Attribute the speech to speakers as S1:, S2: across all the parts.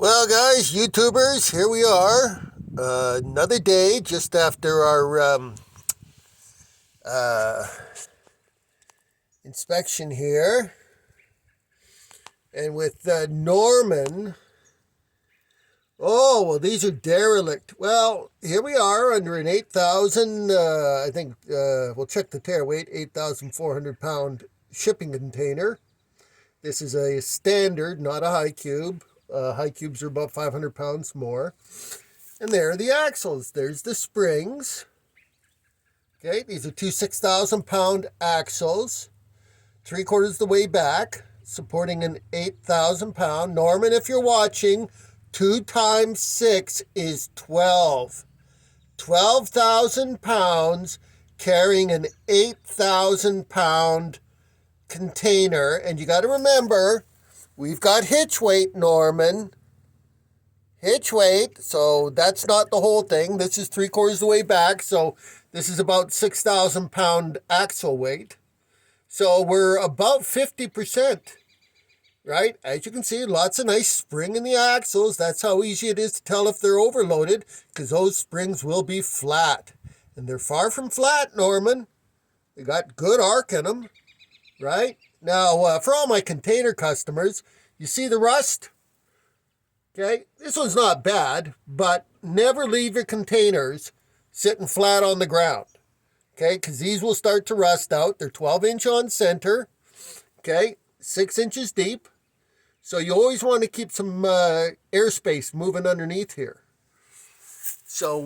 S1: Well, guys, YouTubers, here we are. Another day just after our uh, inspection here. And with Norman. Oh, well, these are derelict. Well, here we are under an 8,000, I think, we'll check the tare weight, 8,400 pound shipping container. This is a standard, not a high cube. High cubes are about 500 pounds more. And there are the axles. There's the springs. Okay, these are two 6,000 pound axles, 3/4 the way back, supporting an 8,000 pound. Norman, if you're watching, 2 times 6 is 12. 12,000 pounds carrying an 8,000 pound container. And you got to remember, we've got hitch weight, Norman. Hitch weight, so that's not the whole thing. This is 3/4 the way back, so this is about 6,000 pound axle weight. So we're about 50%, right? As you can see, lots of nice spring in the axles. That's how easy it is to tell if they're overloaded, because those springs will be flat. And they're far from flat, Norman. They got good arc in them, right? Now, for all my container customers, you see the rust? Okay, this one's not bad, but never leave your containers sitting flat on the ground. Okay, because these will start to rust out. They're 12-inch on center. Okay, 6 inches deep. So you always want to keep some airspace moving underneath here. So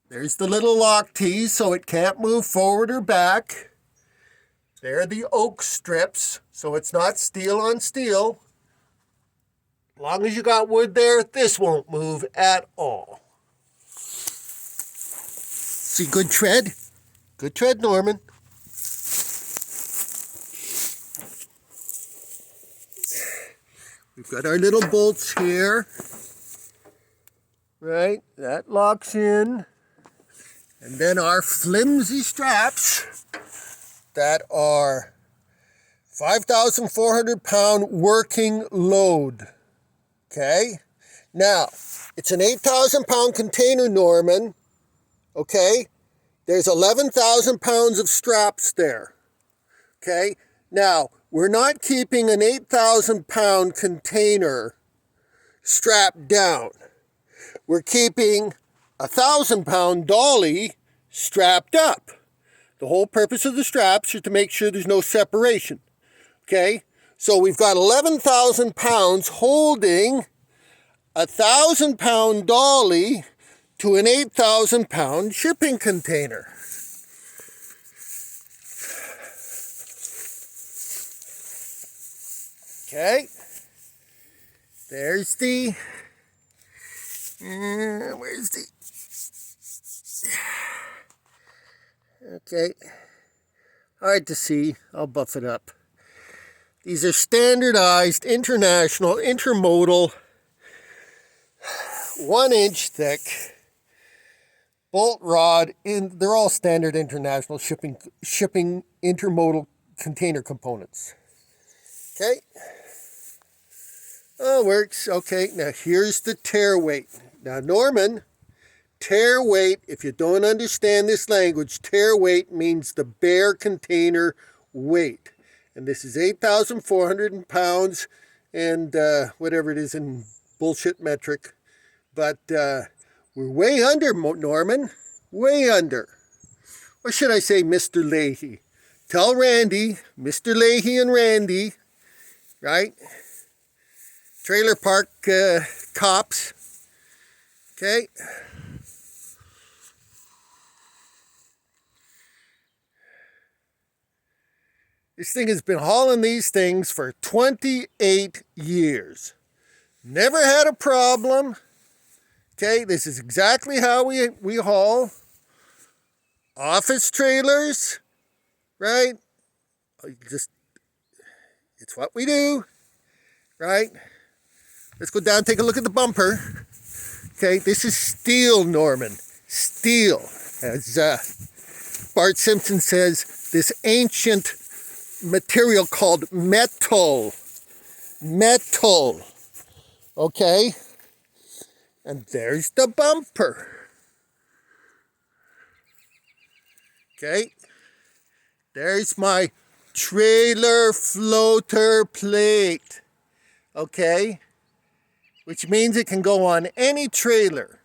S1: there's the little lock tees so it can't move forward or back. There are the oak strips, so it's not steel on steel. As long as you got wood there, this won't move at all. See, good tread? Good tread, Norman. We've got our little bolts here. Right, that locks in. And then our flimsy straps that are 5,400 pound working load. Okay? Now, it's an 8,000 pound container, Norman. Okay? There's 11,000 pounds of straps there. Okay? Now, we're not keeping an 8,000 pound container strapped down. We're keeping a 1,000 pound dolly strapped up. The whole purpose of the straps is to make sure there's no separation. Okay? So we've got 11,000 pounds holding a 1,000 pound dolly to an 8,000 pound shipping container. Okay? There's the... where's the... Okay, hard to see. I'll buff it up. These are standardized, international, intermodal, 1-inch thick bolt rod. They're all standard international shipping intermodal container components. Okay. Oh, works. Okay, now here's the tare weight. Now, Norman, tare weight, if you don't understand this language, tare weight means the bare container weight. And this is 8,400 pounds and whatever it is in bullshit metric. But we're way under, Norman. Way under. Or should I say Mr. Leahy? Tell Randy, Mr. Leahy and Randy, right? Trailer park cops. Okay. This thing has been hauling these things for 28 years. Never had a problem. Okay, this is exactly how we haul. Office trailers, right? It's what we do, right? Let's go down and take a look at the bumper. Okay, this is steel, Norman. Steel. As Bart Simpson says, this ancient material called metal. metal. Okay? And there's the bumper. Okay? There's my trailer floater plate. Okay? Which means it can go on any trailer.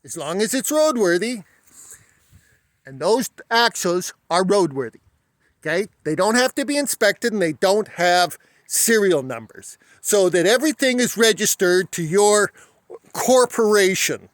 S1: As long as it's roadworthy. And those axles are roadworthy. Okay? They don't have to be inspected and they don't have serial numbers. So that everything is registered to your corporation.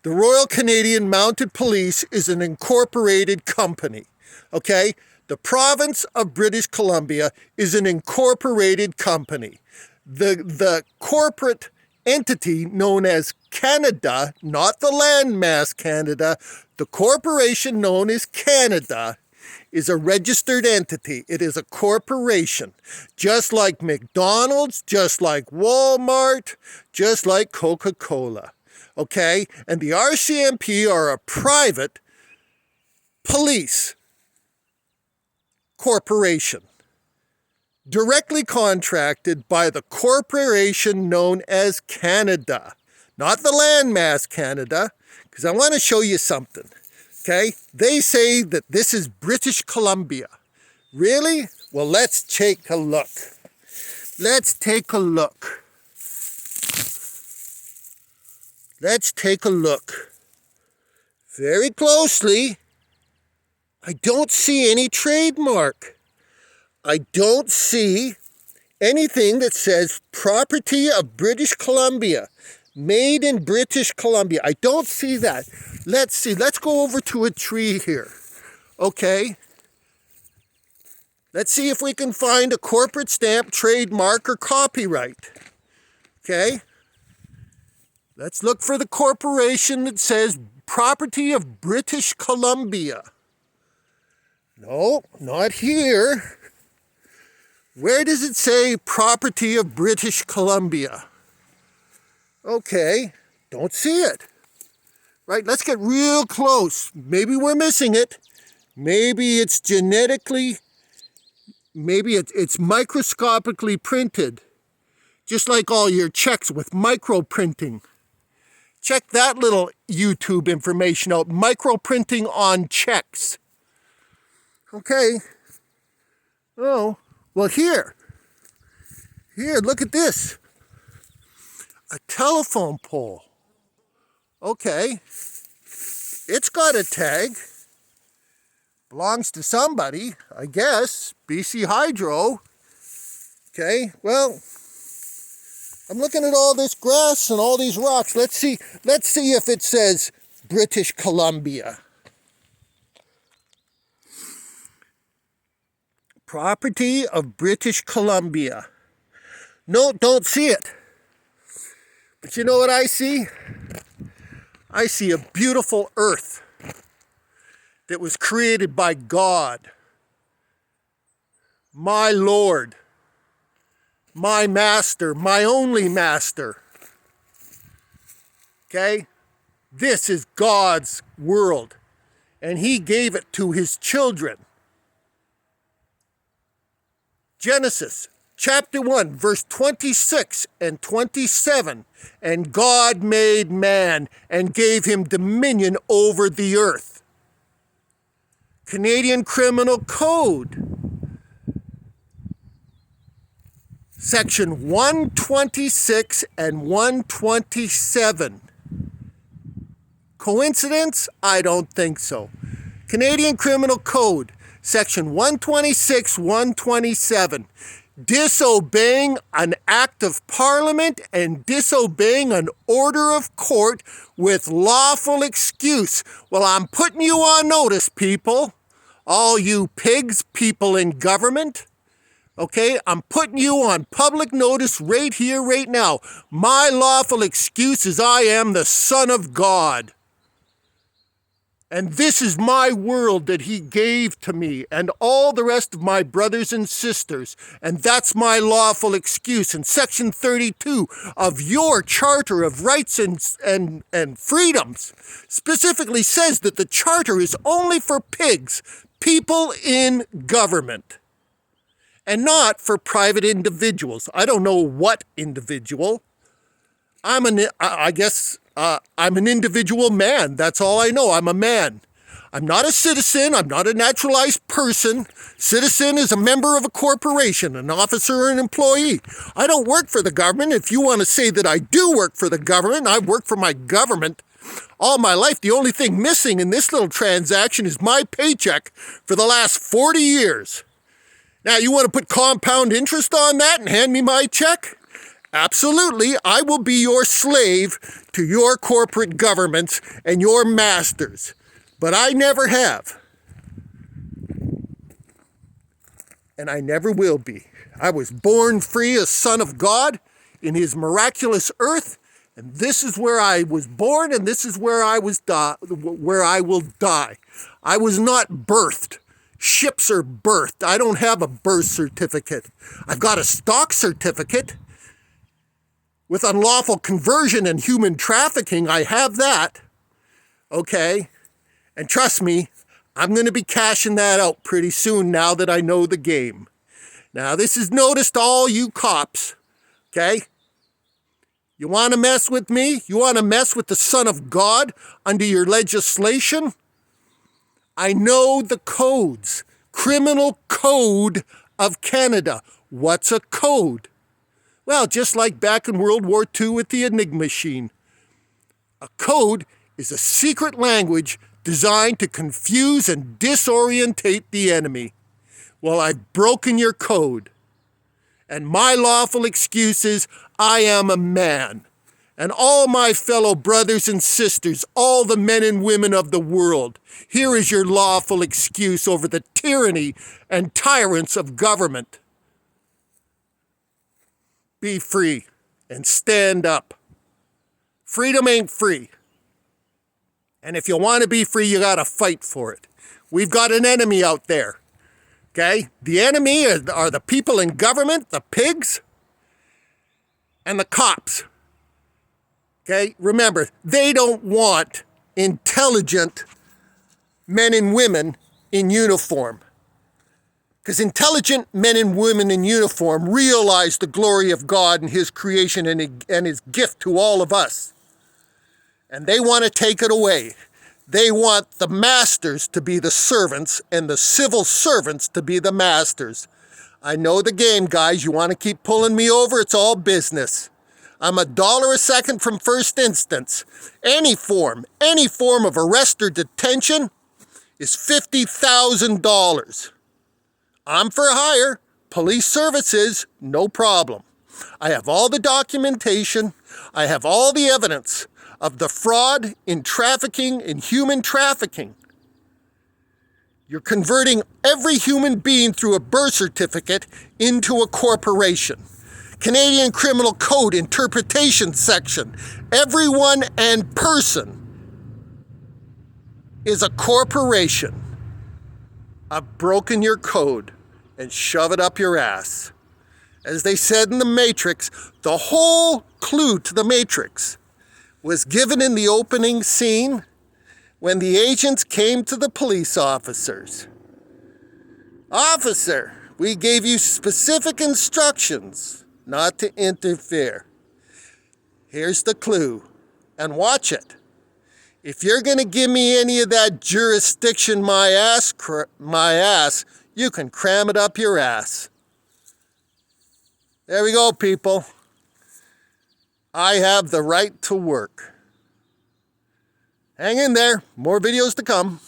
S1: The Royal Canadian Mounted Police is an incorporated company. Okay? The province of British Columbia is an incorporated company. The corporate entity known as Canada, not the landmass Canada, the corporation known as Canada is a registered entity. It is a corporation, just like McDonald's, just like Walmart, just like Coca-Cola. Okay? And the RCMP are a private police corporation, directly contracted by the corporation known as Canada, not the landmass Canada, because I want to show you something. Okay? They say that this is British Columbia. Really? Well, let's take a look. Let's take a look. Let's take a look very closely. I don't see any trademark. I don't see anything that says property of British Columbia, made in British Columbia. I don't see that. Let's see. Let's go over to a tree here. Okay. Let's see if we can find a corporate stamp, trademark, or copyright. Okay. Let's look for the corporation that says property of British Columbia. No, not here. Where does it say property of British Columbia? Okay, don't see it. Right, let's get real close. Maybe we're missing it. Maybe it's genetically, maybe it's microscopically printed. Just like all your checks with micro printing. Check that little YouTube information out. Micro printing on checks. Okay. Oh, well here, look at this. A telephone pole. Okay. It's got a tag. Belongs to somebody, I guess. BC Hydro. Okay, well, I'm looking at all this grass and all these rocks. Let's see if it says British Columbia. Property of British Columbia. No, don't see it. But you know what I see? I see a beautiful earth that was created by God, my Lord, my master, my only master. Okay? This is God's world, and He gave it to His children. Genesis chapter 1, verse 26 and 27. And God made man and gave him dominion over the earth. Canadian Criminal Code, section 126 and 127. Coincidence? I don't think so. Canadian Criminal Code, section 126, 127. Disobeying an act of parliament and disobeying an order of court with lawful excuse. Well, I'm putting you on notice, people. All you pigs, people in government. Okay, I'm putting you on public notice right here, right now. My lawful excuse is I am the Son of God. And this is my world that He gave to me and all the rest of my brothers and sisters. And that's my lawful excuse. And Section 32 of your Charter of Rights and Freedoms specifically says that the Charter is only for pigs, people in government. and not for private individuals. I don't know what individual. I guess I'm an individual man. That's all I know. I'm a man. I'm not a citizen. I'm not a naturalized person. Citizen is a member of a corporation, an officer or an employee. I don't work for the government. If you want to say that I do work for the government, I work for my government all my life. The only thing missing in this little transaction is my paycheck for the last 40 years. Now, you want to put compound interest on that and hand me my check? Absolutely, I will be your slave to your corporate governments and your masters. But I never have. And I never will be. I was born free, a son of God, in his miraculous earth, and this is where I was born, and this is where I will die. I was not birthed. Ships are birthed. I don't have a birth certificate. I've got a stock certificate. With unlawful conversion and human trafficking, I have that. Okay? And trust me, I'm going to be cashing that out pretty soon now that I know the game. Now, this is notice to all you cops. Okay? You want to mess with me? You want to mess with the Son of God under your legislation? I know the codes. Criminal Code of Canada. What's a code? Well, just like back in World War II with the Enigma machine. A code is a secret language designed to confuse and disorientate the enemy. Well, I've broken your code. And my lawful excuse is, I am a man. And all my fellow brothers and sisters, all the men and women of the world, here is your lawful excuse over the tyranny and tyrants of government. Be free and stand up. Freedom ain't free. And if you want to be free, you got to fight for it. We've got an enemy out there. Okay? The enemy are the people in government, the pigs, and the cops. Okay? Remember, they don't want intelligent men and women in uniform. Because intelligent men and women in uniform realize the glory of God and his creation and his gift to all of us. And they want to take it away. They want the masters to be the servants and the civil servants to be the masters. I know the game, guys. You want to keep pulling me over? It's all business. I'm $1 a second from first instance. Any form of arrest or detention is $50,000. I'm for hire. Police services, no problem. I have all the documentation. I have all the evidence of the fraud in trafficking, in human trafficking. You're converting every human being through a birth certificate into a corporation. Canadian Criminal Code interpretation section. Everyone and person is a corporation. I've broken your code and shove it up your ass. As they said in the Matrix, the whole clue to the Matrix was given in the opening scene when the agents came to the police officers. Officer, we gave you specific instructions not to interfere. Here's the clue, and watch it. If you're going to give me any of that jurisdiction, my ass, you can cram it up your ass. There we go, people. I have the right to work. Hang in there. More videos to come.